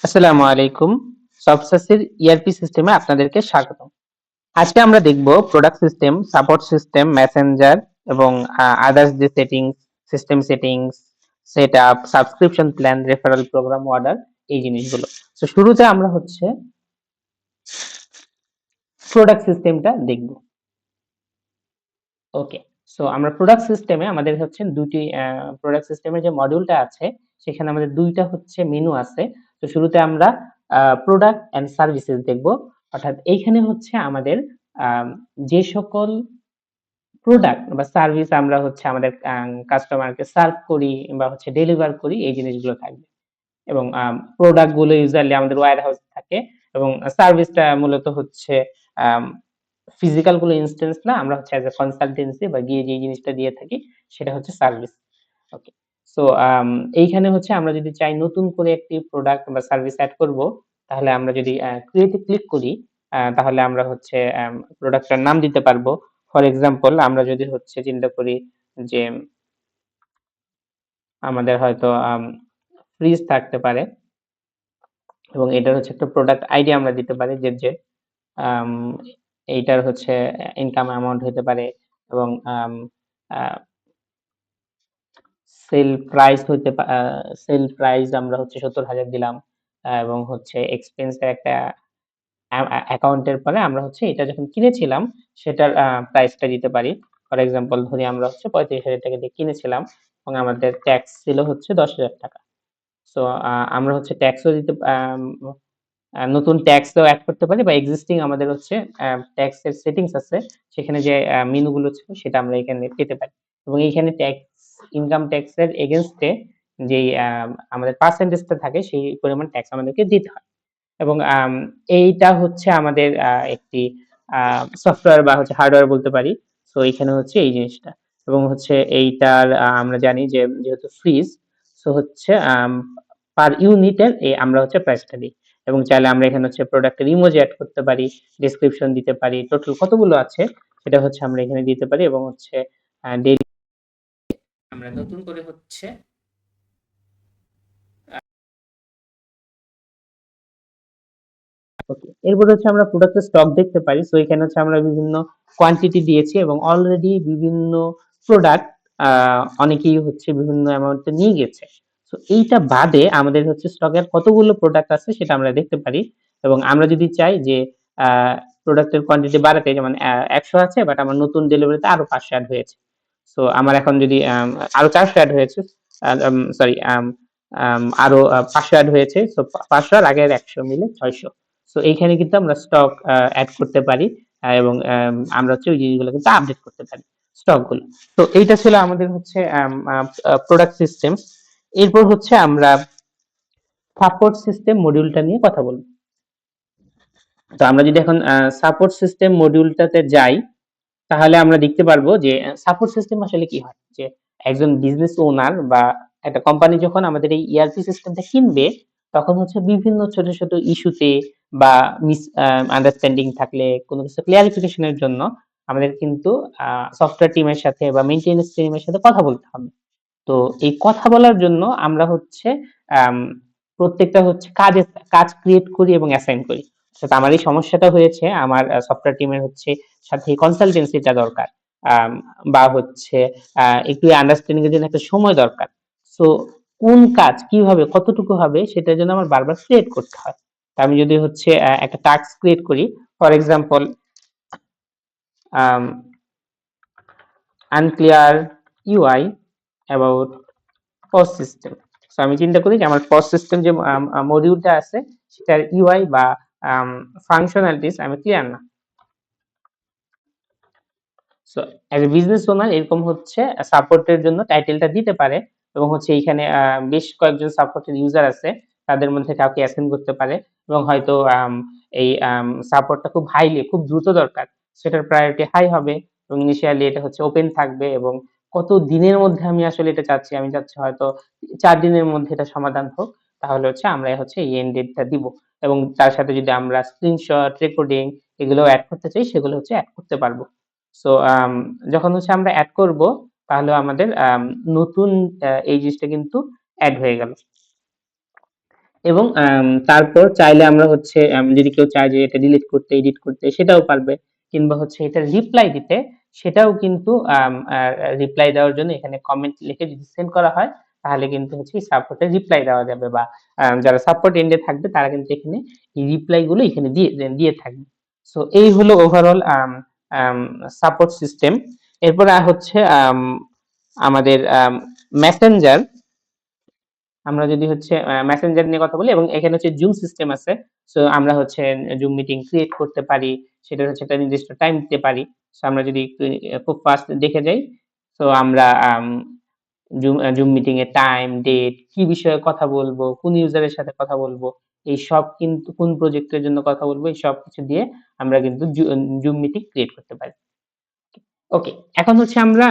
আসসালামু আলাইকুম। সফটসাসের ইআরপি সিস্টেমে আপনাদেরকে স্বাগতম। আজকে আমরা দেখব product system, support system, messenger এবং আদার্স যে system settings, setup, subscription plan, referral program, order এই জিনিসগুলো। তো শুরুতে আমরা হচ্ছে প্রোডাক্ট সিস্টেমটা দেখব। ওকে। সো আমরা প্রোডাক্ট সিস্টেমে আমাদের হচ্ছে দুটি প্রোডাক্ট সিস্টেমের যে মডিউলটা আছে সেখানে আমাদের দুইটা হচ্ছে মেনু আছে। তো শুরুতে আমরা প্রোডাক্ট এন্ড সার্ভিসেস দেখব। অর্থাৎ এইখানে হচ্ছে আমাদের আম যে সকল প্রোডাক্ট বা সার্ভিস আমরা হচ্ছে আমাদের কাস্টমারকে সার্ভ করি বা হচ্ছে ডেলিভার করি এই জিনিসগুলো থাকবে। এবং প্রোডাক্ট গুলো ইউজুয়ালি আমাদের ওয়্যার হাউসে থাকে এবং সার্ভিসটা মূলত হচ্ছে আম ফিজিক্যাল কোনো ইনস্ট্যান্স না। আমরা হচ্ছে এজ এ কনসালটেন্সি বা গিয়ে যে জিনিসটা দিয়ে থাকি সেটা হচ্ছে সার্ভিস। ওকে। সো এইখানে হচ্ছে আমরা যদি চাই নতুন করে একটি প্রোডাক্ট বা সার্ভিস এড করব, তাহলে আমরা যদি ক্রিয়েট এ ক্লিক করি, তাহলে আমরা হচ্ছে প্রোডাক্টটার নাম দিতে পারবো। ফর এক্সাম্পল আমরা যদি হচ্ছে চিন্তা করি যে আমাদের হয়তো ফ্রিজ থাকতে পারে এবং এটার হচ্ছে একটা প্রোডাক্ট আইডি আমরা দিতে পারি যে আম এইটার হচ্ছে ইনকাম অ্যামাউন্ট হতে পারে এবং আ সেল প্রাইস আমরা হচ্ছে ৭০,০০০ দিলাম। এবং হচ্ছে এক্সপেন্স এর একটা অ্যাকাউন্টের পরে আমরা হচ্ছে এটা যখন কিনেছিলাম সেটার প্রাইসটা দিতে পারি। ফর এক্সাম্পল ধরি আমরা হচ্ছে ৳৩৫,০০০ দিয়ে কিনেছিলাম এবং আমাদের ট্যাক্স ছিল হচ্ছে ৳১০,০০০। সো আমরা হচ্ছে ট্যাক্সও দিতে নতুন ট্যাক্সও এড করতে পারি বা এক্সিস্টিং আমাদের হচ্ছে ট্যাক্স এর সেটিংস আছে। সেখানে যে মেনু গুলো ছিল সেটা আমরা এখানে পেতে পারি। এবং এইখানে ইনকাম ট্যাক্স এর এগেইনস্ট এ যেই আমাদের পার্সেন্টেজটা থাকে সেই পরিমাণ ট্যাক্স আমাদেরকে দিতে হয়। এবং এইটা হচ্ছে আমাদের একটি আ সফটওয়্যার বা হচ্ছে হার্ডওয়্যার বলতে পারি। সো এইখানে হচ্ছে এই জিনিসটা। এবং হচ্ছে এইটার আমরা জানি যে যেহেতু ফ্রিজ, সো হচ্ছে পার ইউনিটের আমরা হচ্ছে প্রাইসটা দিই। এবং চাইলে আমরা এখানে হচ্ছে প্রোডাক্টের ইমোজি এড করতে পারি, ডেসক্রিপশন দিতে পারি। টোটাল কতগুলো আছে সেটা হচ্ছে আমরা এখানে দিতে পারি এবং হচ্ছে ডেইলি আমরা নতুন করে হচ্ছে ওকে। এরপর হচ্ছে আমরা প্রোডাক্টের স্টক দেখতে পারি। সো এখানে হচ্ছে আমরা বিভিন্ন কোয়ান্টিটি দিয়েছি এবং অলরেডি বিভিন্ন প্রোডাক্ট আ অনেকেই হচ্ছে বিভিন্ন অ্যামাউন্ট এ নিয়ে গেছে। সো এইটা বাদে আমাদের হচ্ছে স্টকে কতগুলো প্রোডাক্ট আছে সেটা আমরা দেখতে পারি। এবং আমরা যদি চাই যে আ প্রোডাক্টের কোয়ান্টিটি বাড়াতে, যেমন ১০০ আছে বাট আমার নতুন ডেলিভারিতে আরো ৫০০ এড হয়েছে। সো আমার এখন যদি আরো ৪০০ এড হয়েছে, সরি, আরো ৫০০ এড হয়েছে। সো ৫০০ আর আগের ১০০ মিলে ৬০০। সো এইখানে কিন্তু আমরা স্টক এড করতে পারি এবং আমরা হচ্ছে ওই জিনিসগুলো কিন্তু আপডেট করতে পারি, স্টক গুলো। তো এইটা ছিল আমাদের হচ্ছে প্রোডাক্ট সিস্টেম। এরপর হচ্ছে আমরা সাপোর্ট সিস্টেম মডিউলটা নিয়ে কথা বলব। তো আমরা যদি এখন সাপোর্ট সিস্টেম মডিউলটাতে যাই, তাহলে আমরা দেখতে পারবো যে সাপোর্ট সিস্টেম আসলে কি হয়। যে একজন বিজনেস ওনার বা একটা কোম্পানি যখন আমাদের এই ইআরপি সিস্টেমটা কিনবে, তখন হচ্ছে বিভিন্ন ছোট ছোট ইস্যুতে বা মিস আন্ডারস্ট্যান্ডিং থাকলে কোনো কিছু ক্লিয়ারিফিকেশন এর জন্য আমাদের কিন্তু সফটওয়্যার টিমের সাথে বা মেইনটেন্যান্স টিমের সাথে কথা বলতে হবে। তো এই কথা বলার জন্য আমরা হচ্ছে আম প্রত্যেকটা হচ্ছে কাজ ক্রিয়েট করি এবং অ্যাসাইন করি। অর্থাৎ আমার এই সমস্যাটা হয়েছে, আমার সফটওয়্যার টিমের হচ্ছে সাথে কনসালটেন্সিটা দরকার। আম বা হচ্ছে একটু আন্ডারস্ট্যান্ডিং এর জন্য একটা সময় দরকার। সো কোন কাজ কিভাবে কতটুকু হবে সেটার জন্য আমার বারবার ক্রিয়েট করতে হয়। তো আমি যদি হচ্ছে একটা টাস্ক ক্রিয়েট করি, for example um unclear UI about POS system. So আমি চিন্তা করি যে আমার POS সিস্টেম যে মডিউলটা আছে সেটার ইউআই বা ফাংশনালিটিস আমি ক্লিয়ার না। So as a business owner এরকম হচ্ছে সাপোর্টের জন্য টাইটেলটা দিতে পারে এবং হচ্ছে এইখানে বেশ কয়েকজন সাপোর্টের ইউজার আছে, তাদের মধ্যে কাউকে অ্যাসাইন করতে পারে এবং হয়তো এই সাপোর্টটা খুব দ্রুত দরকার, সেটার প্রায়োরিটি হাই হবে এবং ইনিশিয়ালি এটা হচ্ছে ওপেন থাকবে এবং কত দিনের মধ্যে আমি আসলে এটা চাচ্ছি, আমি চাচ্ছি হয়তো ৪ দিনের মধ্যে এটা সমাধান হোক। তাহলে হচ্ছে আমরা হচ্ছে এই এন্ড ডেটটা দিব এবং তার সাথে যদি আমরা স্ক্রিনশট, রেকর্ডিং এগুলোও এড করতে চাই সেগুলো হচ্ছে এড করতে পারবো। সো যখন হচ্ছে আমরা এড করব তাহলে আমাদের নতুন এই জিনিসটা কিন্তু এড হয়ে গেল। এবং তারপর চাইলে আমরা হচ্ছে যদি কেউ চায় যে এটা ডিলিট করতে, এডিট করতে সেটাও পারবে। কিংবা হচ্ছে এটা রিপ্লাই দিতে সেটাও কিন্তু রিপ্লাই দেওয়ার জন্য এখানে কমেন্ট লিখে যদি সেন্ড করা হয় তাহলে কিন্তু হচ্ছে সাপোর্টে রিপ্লাই দেওয়া যাবে বা যারা সাপোর্ট এন্ডে থাকবে তারা কিন্তু এখানে এই রিপ্লাই গুলো এখানে দিয়ে থাকবে। সো এই হলো ওভারঅল সাপোর্ট সিস্টেম। এরপর হচ্ছে আমাদের মেসেঞ্জার। আমরা যদি হচ্ছে মেসেঞ্জার নিয়ে কথা বলি এবং এখানে হচ্ছে জুম সিস্টেম আছে। সো আমরা হচ্ছে জুম মিটিং ক্রিয়েট করতে পারি, সেটা হচ্ছে একটা নির্দিষ্ট টাইম দিতে পারি। সো আমরা যদি একটু খুব ফাস্ট দেখে যাই, তো আমরা জুম মিটিং এর টাইম, ডেট, কি বিষয়ে কথা বলবো, কোন ইউজারের সাথে কথা বলবো, এই সব কিন্তু কোন প্রজেক্টের জন্য কথা বলবো, এই সব কিছু দিয়ে আমরা কিন্তু জুম মিটিং ক্রিয়েট করতে পারি। ওকে, এখন হচ্ছে আমরা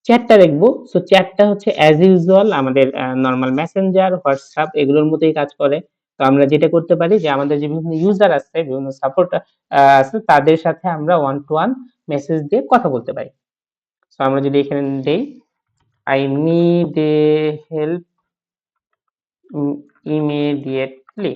চ্যাটটা দেখবো। সো চ্যাটটা হচ্ছে অ্যাজ ইউজুয়াল আমাদের নরমাল মেসেঞ্জার, হোয়াটসঅ্যাপ এগুলোর মতোই কাজ করে। তো আমরা যেটা করতে পারি যে আমাদের যে বিভিন্ন ইউজার আছে, বিভিন্ন সাপোর্ট আছে তাদের সাথে আমরা ওয়ান টু ওয়ান মেসেজ দিয়ে কথা বলতে পারি। সো আমরা যদি এখানে দেই I need a help immediately,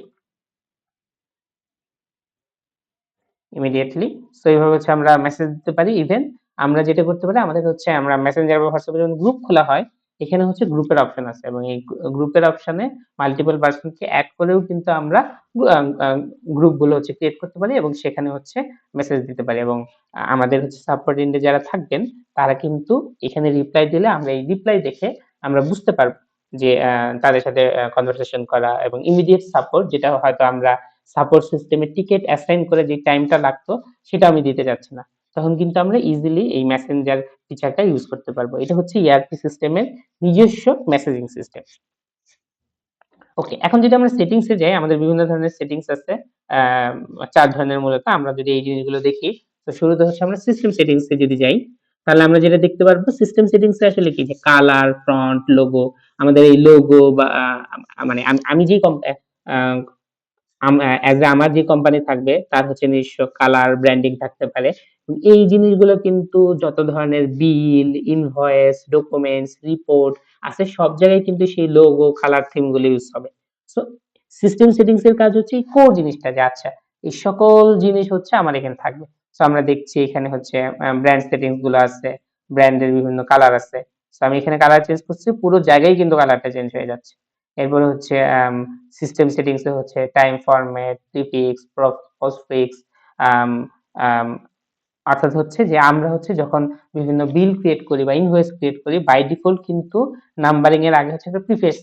immediately. So এইভাবে হচ্ছে আমরা মেসেজ দিতে পারি। ইভেন আমরা যেটা করতে পারি আমাদের হচ্ছে আমরা মেসেঞ্জার বা হোয়াটসঅ্যাপে যখন গ্রুপ খোলা হয় এখানে হচ্ছে গ্রুপের অপশন আছে এবং এই গ্রুপের অপশনে মাল্টিপল পারসনকে এড করেও কিন্তু আমরা গ্রুপ গুলো হচ্ছে ক্রিয়েট করতে পারি এবং সেখানে হচ্ছে মেসেজ দিতে পারি এবং আমাদের হচ্ছে সাপোর্ট এন্ডে যারা থাকবেন তারা কিন্তু এখানে রিপ্লাই দিলে আমরা এই রিপ্লাই দেখে আমরা বুঝতে পারবো যে তাদের সাথে কনভারসেশন করা এবং ইমিডিয়েট সাপোর্ট যেটা হয়তো আমরা সাপোর্ট সিস্টেমে টিকেট অ্যাসাইন করে যে টাইমটা লাগতো সেটা আমি দিতে যাচ্ছি না। তখন কিন্তু আমরা ইজিলি এই মেসেঞ্জার ফিচারটা ইউজ করতে পারবো। এটা হচ্ছে ইআরপি সিস্টেমের নিজস্ব মেসেজিং সিস্টেম। ওকে, এখন যদি আমরা সেটিংস এ যাই আমাদের বিভিন্ন ধরনের সেটিংস আছে। ৪ ধরনের মূলত। আমরা যদি এই জিনিসগুলো দেখি, তো শুরুতে হচ্ছে আমরা সিস্টেম সেটিংস এ যদি যাই, তাহলে আমরা যেটা দেখতে পারবো সিস্টেম সেটিংস এ আসলে কি যে কালার, ফন্ট, লোগো, আমাদের এই লোগো বা মানে আমি যেই আ অ্যাজ এ আমার যে কোম্পানি থাকবে তার হচ্ছে নিজস্ব কালার ব্র্যান্ডিং থাকতে পারে। এই জিনিসগুলো কিন্তু যত ধরনের বিল, ইনভয়েস, ডকুমেন্টস, রিপোর্ট আছে সব জায়গায় কিন্তু সেই লোগো, কালার থিম গুলো ইউজ হবে। সো সিস্টেম সেটিংস এর কাজ হচ্ছে এই কোর জিনিসটা যে আচ্ছা এই সকল জিনিস হচ্ছে আমার এখানে থাকবে। সো আমরা দেখছি এখানে হচ্ছে ব্র্যান্ড সেটিংস গুলো আছে, ব্র্যান্ডের বিভিন্ন কালার আছে। সো আমি এখানে কালার চেঞ্জ করছি, পুরো জায়গায় কিন্তু কালারটা চেঞ্জ হয়ে যাচ্ছে। এরপরে হচ্ছে সিস্টেম সেটিংস এ হচ্ছে টাইম ফরম্যাট, প্রিফিক্স, পোস্টফিক্স, আম আম অর্থাৎ হচ্ছে যে আমরা হচ্ছে যখন বিভিন্ন বিল ক্রিয়েট করি বা ইনভয়েস ক্রিয়েট করি বাই ডিফল্ট কিন্তু নাম্বারিং এর আগে হচ্ছে একটা প্রিফিক্স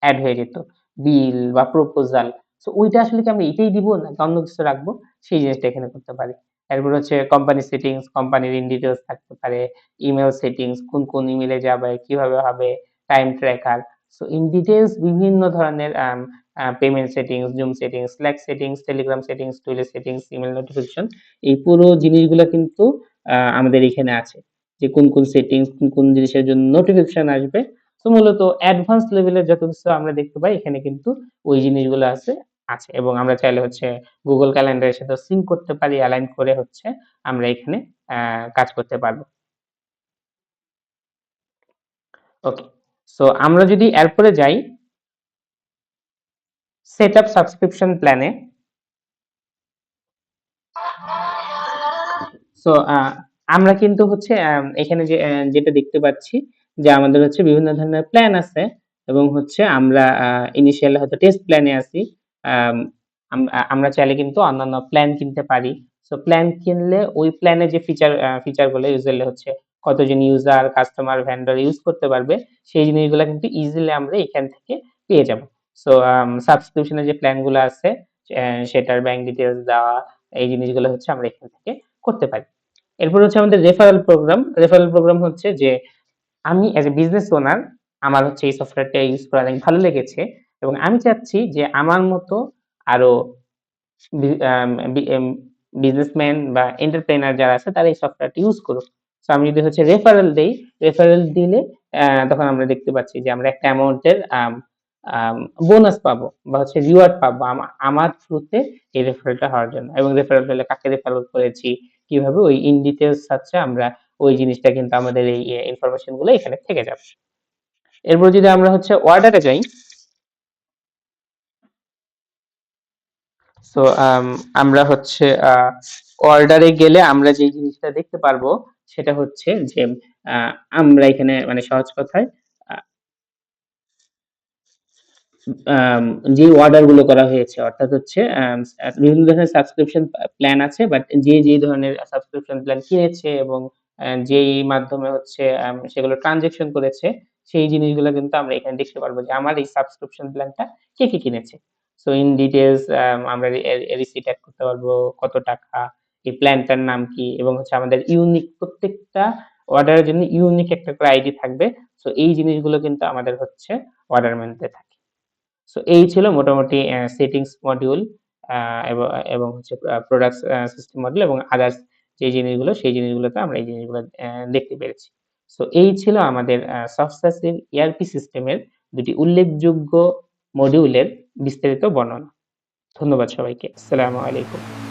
এড হয়ে যেত। বিল বা প্রপোজাল। সো ওইটা আসলে কি আমরা এটাই দিব নাকি অন্য কিছু রাখবো? সেই জিনিসটা এখানে করতে পারি। এরপর হচ্ছে কোম্পানি সেটিংস, কোম্পানির ইন ডিটেইলস থাকতে পারে, ইমেইল সেটিংস, কোন ইমেইলে যাবে, কিভাবে হবে, time tracker. So in details বিভিন্ন ধরনের payment settings, zoom settings, slack settings, Telegram settings, Twitter settings, email notification এই পুরো জিনিসগুলা কিন্তু আমাদের এখানে আছে। যে কোন সেটিংস কোন জিনিসের জন্য নোটিফিকেশন আসবে। তো মূলত অ্যাডভান্স লেভেলের যত কিছু আমরা দেখতে পাই এখানে কিন্তু ওই জিনিসগুলো আছে এবং আমরা চাইলে হচ্ছে গুগল ক্যালেন্ডারের সাথে সিঙ্ক করতে পারি, অ্যালাইন করে হচ্ছে আমরা এখানে কাজ করতে পারবো। ওকে, সো আমরা যদি এরপরে যাই সেট আপ সাবস্ক্রিপশন প্ল্যানে। সো আমরা কিন্তু হচ্ছে এখানে যে যেটা দেখতে পাচ্ছি যে আমাদের হচ্ছে বিভিন্ন ধরনের প্ল্যান আছে এবং হচ্ছে আমরা ইনিশিয়াল হয়তো টেস্ট প্ল্যানে আছি। আম আমরা চাইলে কিন্তু অন্যান্য প্ল্যান কিনতে পারি। সো প্ল্যান কিনলে ওই প্ল্যানে যে ফিচার গুলো ইউজুয়ালি হচ্ছে কতজন ইউজার, কাস্টমার, ভেন্ডর ইউজ করতে পারবে সেই জিনিসগুলা কিন্তু ইজিলি আমরা এখান থেকে পেয়ে যাব। সো সাবস্ক্রিপশনের যে প্ল্যান গুলো আছে সেটার ব্যাংক ডিটেইলস দেওয়া এই জিনিসগুলো হচ্ছে আমরা এখান থেকে করতে পারি। এরপর হচ্ছে আমাদের রেফারেল প্রোগ্রাম। রেফারেল প্রোগ্রাম হচ্ছে যে আমি এজ এ বিজনেস ওনার আমার হচ্ছে এই সফটওয়্যারটা ইউজ করে অনেক ভালো লেগেছে এবং আমি চাচ্ছি যে আমার মতো আরো বি আম বি এম বিজনেসম্যান বা এন্টারপ্রেনার যারা আছে তারা এই সফটওয়্যারটা ইউজ করুক। সো আমি যদি হচ্ছে রেফারেল দেই, রেফারেল দিলে তখন আমরা দেখতে পাচ্ছি যে আমরা একটা অ্যামাউন্টের আম আম বোনাস পাবো বা হচ্ছে রিওয়ার্ড পাবো আমার থ্রুতে এই রেফারেলটা হওয়ার জন্য এবং রেফারেল হলে কাকে রেফারেল করেছি, কিভাবে ওই ইন ডিটেইলস হচ্ছে আমরা ওই জিনিসটা কিন্তু আমাদের এই ইনফরমেশন গুলো এখানে থেকে যাবে। এরপর যদি আমরা হচ্ছে অর্ডারে যাই তো আমরা হচ্ছে অর্ডারে গেলে আমরা যে জিনিসটা দেখতে পারবো সেটা হচ্ছে যে আহ, আমরা এখানে মানে সহজ কথায় আহ, আম যে অর্ডার গুলো করা হয়েছে অর্থাৎ হচ্ছে বিভিন্ন ধরনের সাবস্ক্রিপশন প্ল্যান আছে, বাট যে ধরনের সাবস্ক্রিপশন প্ল্যান কিনেছে এবং যেই মাধ্যমে হচ্ছে সেগুলো ট্রানজেকশন করেছে সেই জিনিসগুলো কিন্তু আমরা এখানে দেখতে পারবো যে আমার এই সাবস্ক্রিপশন প্ল্যানটা কে কিনেছে। সো ইন ডিটেইলস আমরা রিসিট অ্যাড করতে পারবো, কত টাকা, এই প্ল্যানটার নাম কি, এবং হচ্ছে আমাদের ইউনিক প্রত্যেকটা অর্ডারের জন্য ইউনিক একটা করে আইডি থাকবে। সো এই জিনিসগুলো কিন্তু আমাদের হচ্ছে অর্ডার মেনুতে থাকে। সো এই ছিল মোটামুটি সেটিংস মডিউল এবং হচ্ছে প্রোডাক্ট সিস্টেম মডিউল এবং আদার্স যে জিনিসগুলো সেই জিনিসগুলোতে আমরা এই জিনিসগুলো দেখতে পেরেছি। সো এই ছিল আমাদের সফটওয়্যার ইআরপি সিস্টেমের দুটি উল্লেখযোগ্য মডিউলের বিস্তারিত বর্ণনা। ধন্যবাদ সবাইকে। আসসালামু আলাইকুম।